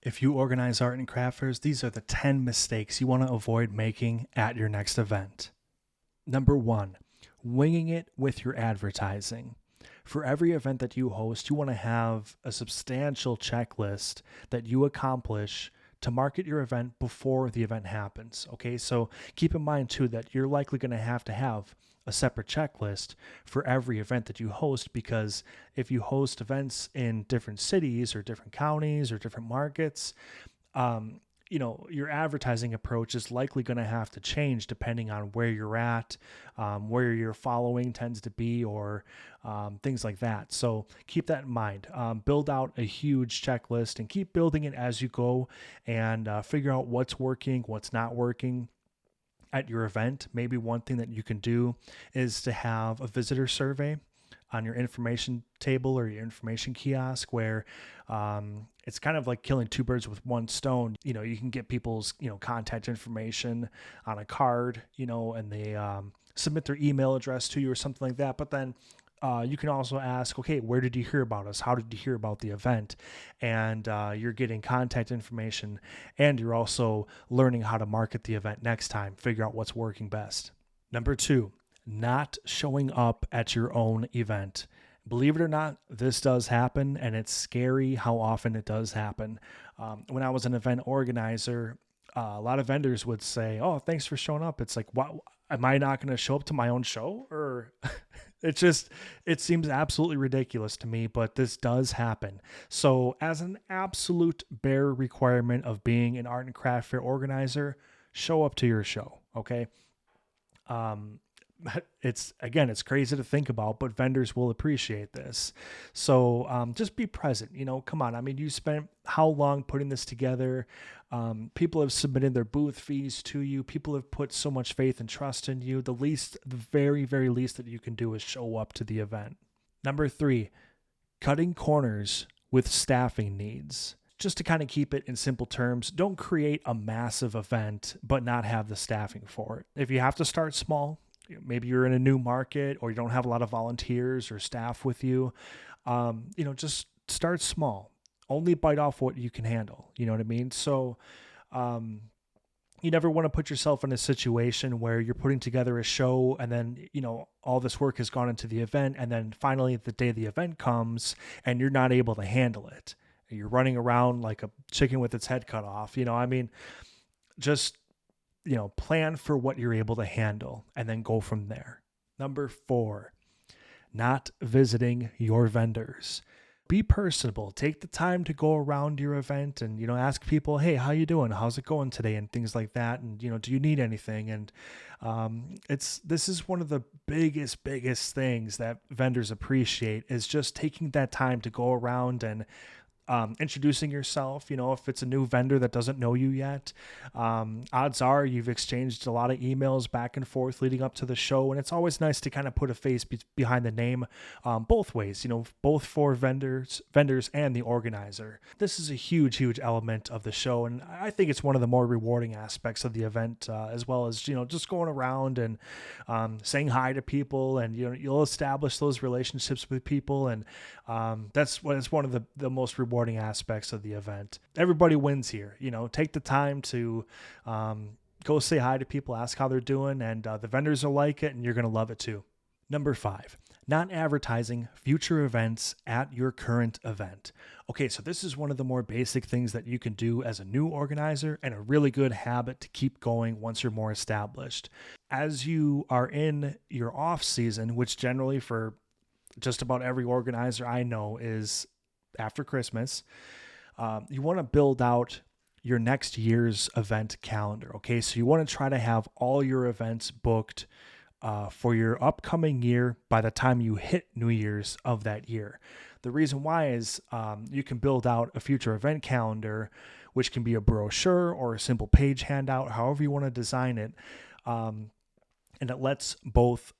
If you organize art and craft fairs, these are the 10 mistakes you want to avoid making at your next event. Number 1, winging it with your advertising. For every event that you host, you want to have a substantial checklist that you accomplish to market your event before the event happens. Okay, so keep in mind too that you're likely going to have a separate checklist for every event that you host, because if you host events in different cities or different counties or different markets, um, your advertising approach is likely going to have to change depending on where you're at, where your following tends to be, or things like that. So keep that in mind. Build out a huge checklist and keep building it as you go, and figure out what's working, what's not working at your event. Maybe one thing that you can do is to have a visitor survey on your information table or your information kiosk, where it's kind of like killing two birds with one stone. You can get people's contact information on a card, and they submit their email address to you or something like that. But then you can also ask, okay, where did you hear about us? How did you hear about the event? And you're getting contact information, and you're also learning how to market the event next time, figure out what's working best. Number 2, not showing up at your own event. Believe it or not, this does happen, and it's scary how often it does happen. When I was an event organizer, a lot of vendors would say, "Oh, thanks for showing up." It's like, "What? Am I not going to show up to my own show?" Or it seems absolutely ridiculous to me, but this does happen. So, as an absolute bare requirement of being an art and craft fair organizer, show up to your show. Okay. It's crazy to think about, but vendors will appreciate this. So just be present. Come on. I mean, you spent how long putting this together? People have submitted their booth fees to you. People have put so much faith and trust in you. The very, very least that you can do is show up to the event. Number 3, cutting corners with staffing needs. Just to kind of keep it in simple terms, don't create a massive event but not have the staffing for it. If you have to start small, maybe you're in a new market or you don't have a lot of volunteers or staff with you, just start small. Only bite off what you can handle. You know what I mean? So you never want to put yourself in a situation where you're putting together a show and then, all this work has gone into the event, and then finally the day the event comes and you're not able to handle it. You're running around like a chicken with its head cut off. Just plan for what you're able to handle and then go from there. Number 4, not visiting your vendors. Be personable. Take the time to go around your event and, ask people, "Hey, how you doing? How's it going today?" and things like that. And, do you need anything? And this is one of the biggest things that vendors appreciate, is just taking that time to go around and introducing yourself. If it's a new vendor that doesn't know you yet, odds are you've exchanged a lot of emails back and forth leading up to the show, and it's always nice to kind of put a face behind the name, both ways, both for vendors and the organizer. This is a huge element of the show, and I think it's one of the more rewarding aspects of the event, as well as just going around and saying hi to people, and you'll establish those relationships with people, and that's one of the most rewarding aspects of the event. Everybody wins here. Take the time to go say hi to people, ask how they're doing, and the vendors will like it, and you're going to love it too. Number 5, not advertising future events at your current event. Okay, so this is one of the more basic things that you can do as a new organizer, and a really good habit to keep going once you're more established. As you are in your off season, which generally for just about every organizer I know is after Christmas, you want to build out your next year's event calendar. Okay, so you want to try to have all your events booked for your upcoming year by the time you hit New Year's of that year. The reason why is you can build out a future event calendar, which can be a brochure or a simple page handout, however you want to design it, and it lets both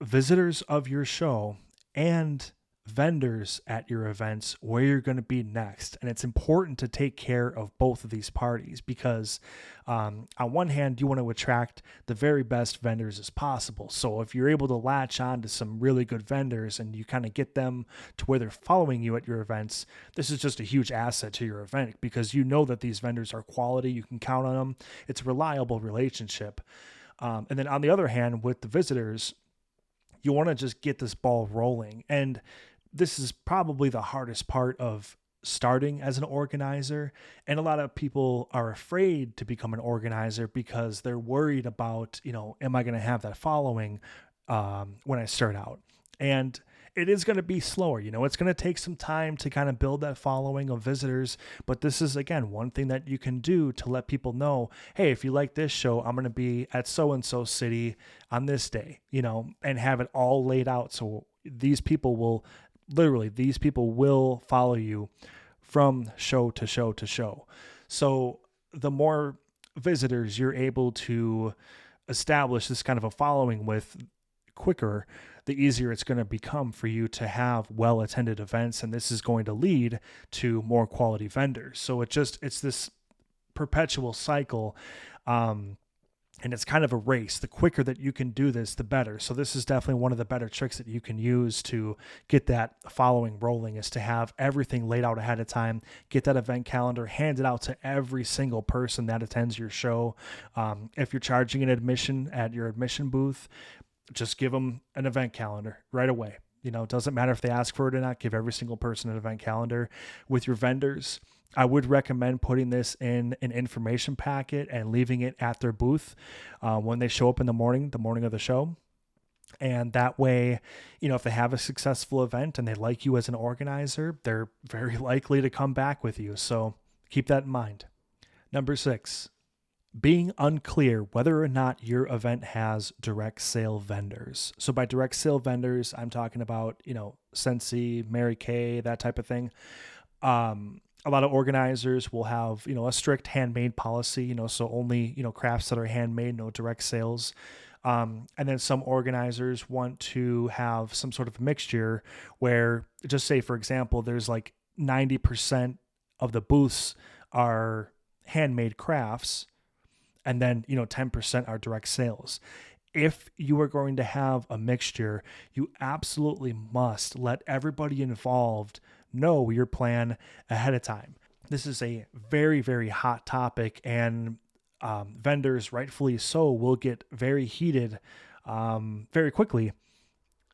visitors of your show and vendors at your events where you're going to be next. And it's important to take care of both of these parties because, on one hand, you want to attract the very best vendors as possible. So if you're able to latch on to some really good vendors and you kind of get them to where they're following you at your events, this is just a huge asset to your event because you know that these vendors are quality. You can count on them. It's a reliable relationship. And then on the other hand, with the visitors, you want to just get this ball rolling. And this is probably the hardest part of starting as an organizer. And a lot of people are afraid to become an organizer because they're worried about, am I going to have that following when I start out? And it is going to be slower. It's going to take some time to kind of build that following of visitors. But this is, again, one thing that you can do to let people know, hey, if you like this show, I'm going to be at so-and-so city on this day, and have it all laid out. So these people will follow you from show to show to show. So the more visitors you're able to establish this kind of a following with quicker, the easier it's going to become for you to have well-attended events. And this is going to lead to more quality vendors. So it's this perpetual cycle. And it's kind of a race. The quicker that you can do this, the better. So this is definitely one of the better tricks that you can use to get that following rolling, is to have everything laid out ahead of time, get that event calendar handed out to every single person that attends your show. If you're charging an admission at your admission booth, just give them an event calendar right away. It doesn't matter if they ask for it or not, give every single person an event calendar. With your vendors, I would recommend putting this in an information packet and leaving it at their booth when they show up in the morning of the show. And that way, if they have a successful event and they like you as an organizer, they're very likely to come back with you. So keep that in mind. Number 6, being unclear whether or not your event has direct sale vendors. So by direct sale vendors, I'm talking about, Scentsy, Mary Kay, that type of thing. A lot of organizers will have, a strict handmade policy, so only, crafts that are handmade, no direct sales. And then some organizers want to have some sort of mixture where, just say, for example, there's like 90% of the booths are handmade crafts, and then, 10% are direct sales. If you are going to have a mixture, you absolutely must let everybody involved know your plan ahead of time. This is a very, very hot topic, and vendors, rightfully so, will get very heated very quickly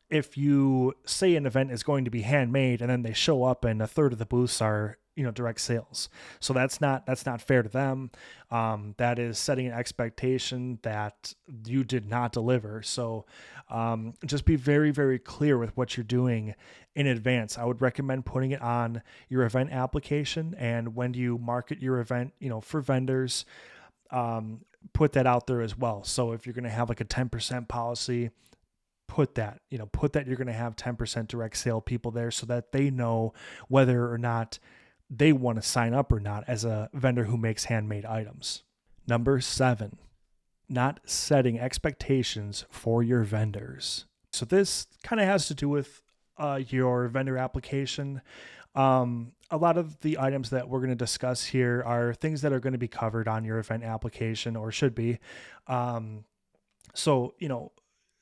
if you say an event is going to be handmade and then they show up and a third of the booths are direct sales. So that's not fair to them. That is setting an expectation that you did not deliver. So just be very, very clear with what you're doing in advance. I would recommend putting it on your event application. And when you market your event, for vendors, put that out there as well. So if you're going to have like a 10% policy, put that you're going to have 10% direct sale people there so that they know whether or not they want to sign up or not as a vendor who makes handmade items. Number 7, not setting expectations for your vendors. So this kind of has to do with your vendor application. A lot of the items that we're going to discuss here are things that are going to be covered on your event application, or should be.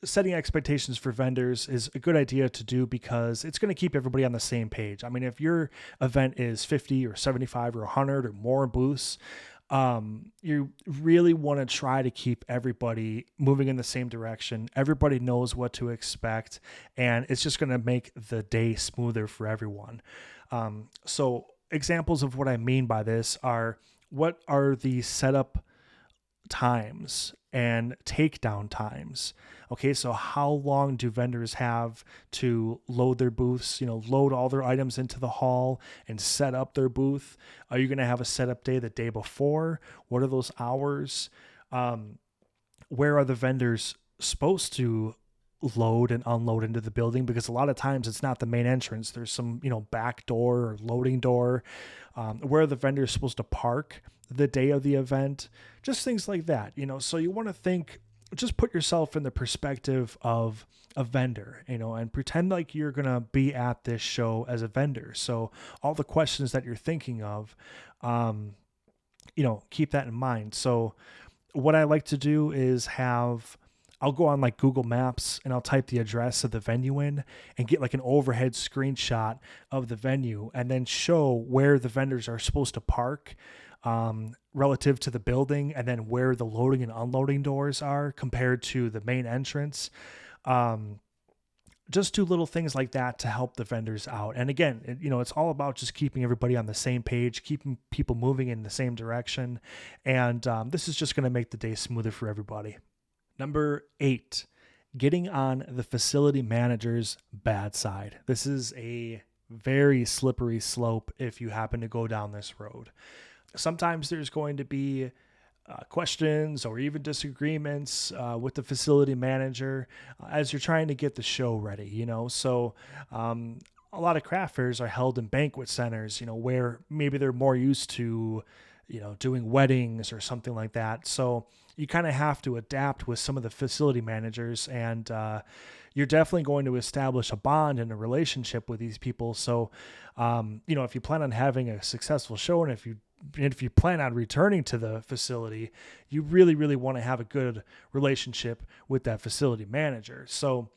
Setting expectations for vendors is a good idea to do because it's going to keep everybody on the same page. I mean, if your event is 50 or 75 or 100 or more booths, you really want to try to keep everybody moving in the same direction. Everybody knows what to expect, and it's just going to make the day smoother for everyone. So examples of what I mean by this are, what are the setup times and takedown times? Okay, so how long do vendors have to load their booths, load all their items into the hall and set up their booth? Are you going to have a setup day the day before? What are those hours? Where are the vendors supposed to load and unload into the building? Because a lot of times it's not the main entrance. There's some, back door or loading door. Where are the vendors supposed to park the day of the event? Just things like that, So you want to think just put yourself in the perspective of a vendor, and pretend like you're going to be at this show as a vendor. So all the questions that you're thinking of, keep that in mind. So what I like to do is I'll go on like Google Maps and I'll type the address of the venue in and get like an overhead screenshot of the venue and then show where the vendors are supposed to park relative to the building, and then where the loading and unloading doors are compared to the main entrance. Just do little things like that to help the vendors out. And again, it's all about just keeping everybody on the same page, keeping people moving in the same direction. And this is just going to make the day smoother for everybody. Number 8, getting on the facility manager's bad side. This is a very slippery slope if you happen to go down this road. Sometimes there's going to be questions or even disagreements with the facility manager as you're trying to get the show ready, So a lot of craft fairs are held in banquet centers, where maybe they're more used to, doing weddings or something like that. So you kind of have to adapt with some of the facility managers, and you're definitely going to establish a bond and a relationship with these people. So, if you plan on having a successful show, and if you plan on returning to the facility, you really, really want to have a good relationship with that facility manager. So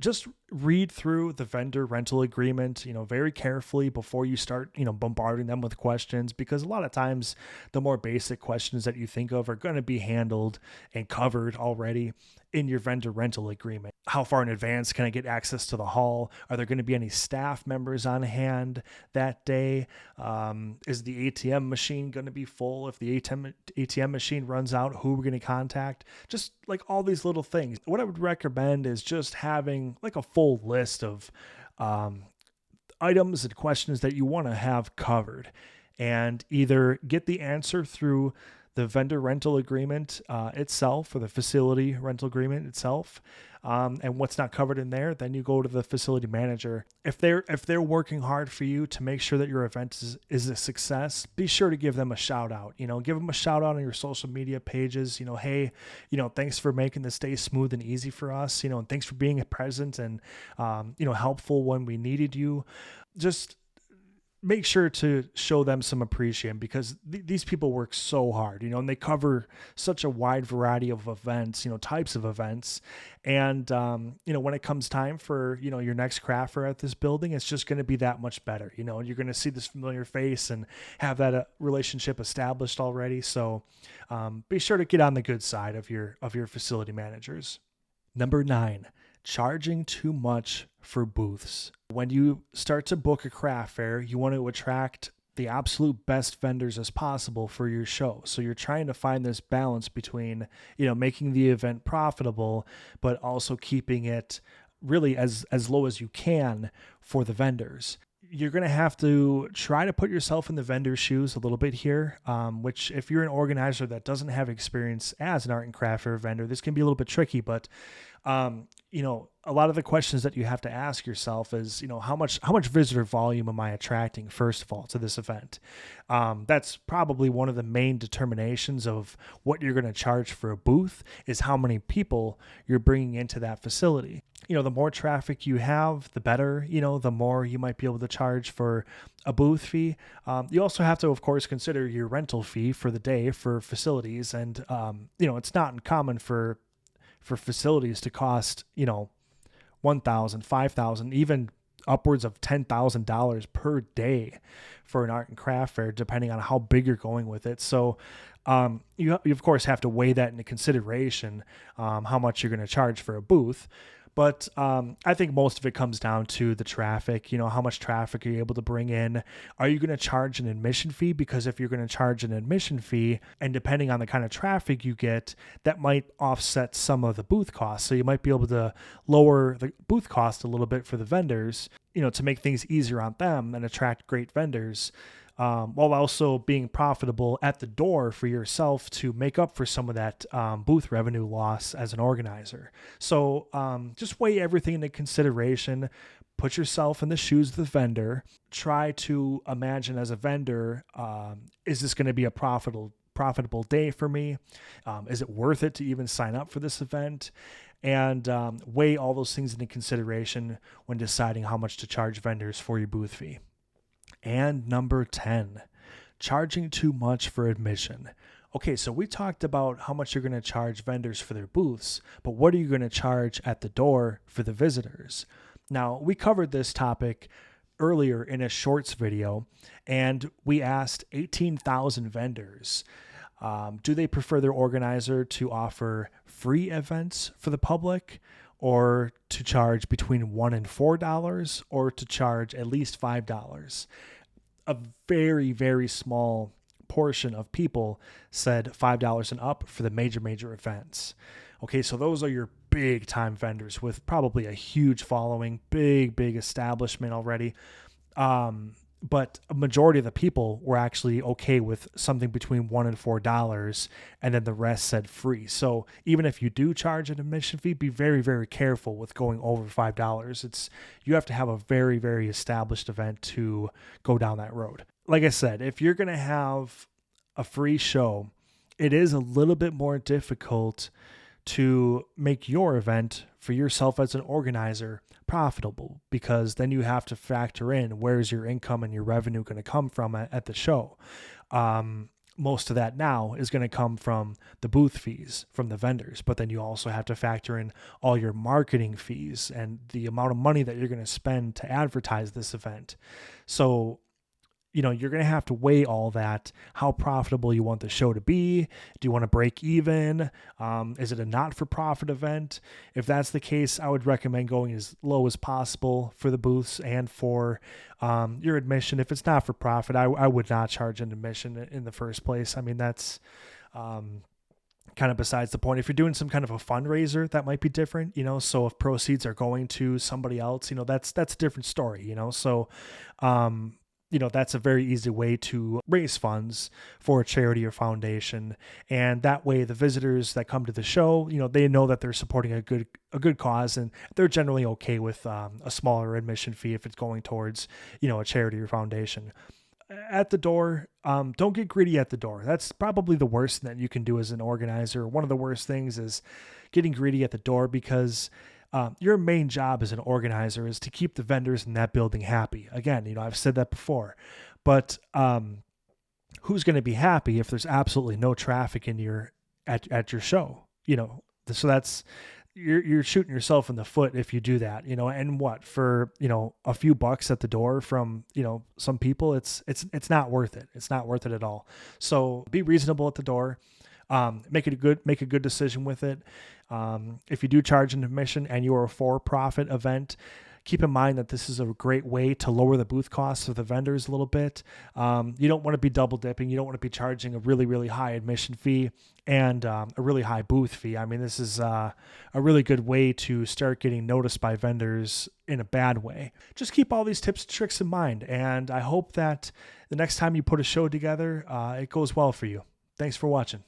just read through the vendor rental agreement, very carefully before you start, bombarding them with questions, because a lot of times the more basic questions that you think of are going to be handled and covered already in your vendor rental agreement. How far in advance can I get access to the hall? Are there going to be any staff members on hand that day? Is the ATM machine going to be full? If the ATM machine runs out, who are we going to contact? Just like all these little things. What I would recommend is just having like a full list of items and questions that you want to have covered, and either get the answer through the vendor rental agreement itself, or the facility rental agreement itself, and what's not covered in there, then you go to the facility manager. If they're working hard for you to make sure that your event is a success, be sure to give them a shout out. Give them a shout out on your social media pages. Hey, thanks for making this day smooth and easy for us. And thanks for being present and helpful when we needed you. Just make sure to show them some appreciation, because these people work so hard, and they cover such a wide variety of events, types of events. And, when it comes time for, your next craft fair at this building, it's just going to be that much better. You're going to see this familiar face and have that relationship established already. So be sure to get on the good side of your facility managers. Number 9, charging too much for booths. When you start to book a craft fair, you want to attract the absolute best vendors as possible for your show. So you're trying to find this balance between, making the event profitable, but also keeping it really as low as you can for the vendors. You're going to have to try to put yourself in the vendor's shoes a little bit here, which if you're an organizer that doesn't have experience as an art and craft fair vendor, this can be a little bit tricky. But a lot of the questions that you have to ask yourself is, how much visitor volume am I attracting, first of all, to this event? That's probably one of the main determinations of what you're going to charge for a booth, is how many people you're bringing into that facility. The more traffic you have, the better, the more you might be able to charge for a booth fee. You also have to, of course, consider your rental fee for the day for facilities. And, it's not uncommon for facilities to cost, $1,000, $5,000, even upwards of $10,000 per day for an art and craft fair, depending on how big you're going with it. So you of course have to weigh that into consideration, how much you're going to charge for a booth. But I think most of it comes down to the traffic. How much traffic are you able to bring in? Are you going to charge an admission fee? Because if you're going to charge an admission fee, and depending on the kind of traffic you get, that might offset some of the booth costs. So you might be able to lower the booth cost a little bit for the vendors, to make things easier on them and attract great vendors. While also being profitable at the door for yourself to make up for some of that booth revenue loss as an organizer. So just weigh everything into consideration. Put yourself in the shoes of the vendor. Try to imagine as a vendor, is this going to be a profitable profitable day for me? Is it worth it to even sign up for this event? And weigh all those things into consideration when deciding how much to charge vendors for your booth fee. And number 10, charging too much for admission. Okay, so we talked about how much you're going to charge vendors for their booths, but what are you going to charge at the door for the visitors? Now, we covered this topic earlier in a shorts video, and we asked 18,000 vendors, do they prefer their organizer to offer free events for the public, or to charge between $1 and $4, or to charge at least $5? A very, very small portion of people said $5 and up for the major events. Okay, so those are your big time vendors with probably a huge following, big establishment already. But a majority of the people were actually okay with something between $1 and $4, and then the rest said free. So even if you do charge an admission fee, be very, very careful with going over $5. You have to have a very, very established event to go down that road. Like I said, if you're going to have a free show, it is a little bit more difficult to make your event for yourself as an organizer profitable, because then you have to factor in where's your income and your revenue going to come from at the show. Most of that now is going to come from the booth fees from the vendors, but then you also have to factor in all your marketing fees and the amount of money that you're going to spend to advertise this event. So you're going to have to weigh all that, how profitable you want the show to be. Do you want to break even? Is it a not-for-profit event? If that's the case, I would recommend going as low as possible for the booths and for your admission. If it's not for profit, I would not charge an admission in the first place. I mean, that's kind of besides the point. If you're doing some kind of a fundraiser, that might be different, so if proceeds are going to somebody else, that's a different story, so that's a very easy way to raise funds for a charity or foundation. And that way the visitors that come to the show, they know that they're supporting a good cause, and they're generally okay with a smaller admission fee if it's going towards, a charity or foundation. At the door, don't get greedy at the door. That's probably the worst thing that you can do as an organizer. One of the worst things is getting greedy at the door, because your main job as an organizer is to keep the vendors in that building happy. Again, I've said that before, but who's going to be happy if there's absolutely no traffic in at your show? So that's you're shooting yourself in the foot if you do that. And what for? A few bucks at the door from some people, it's not worth it. It's not worth it at all. So be reasonable at the door. Make a good decision with it. If you do charge an admission and you are a for-profit event, keep in mind that this is a great way to lower the booth costs of the vendors a little bit. You don't want to be double dipping. You don't want to be charging a really, really high admission fee and a really high booth fee. I mean, this is a really good way to start getting noticed by vendors in a bad way. Just keep all these tips and tricks in mind, and I hope that the next time you put a show together, it goes well for you. Thanks for watching.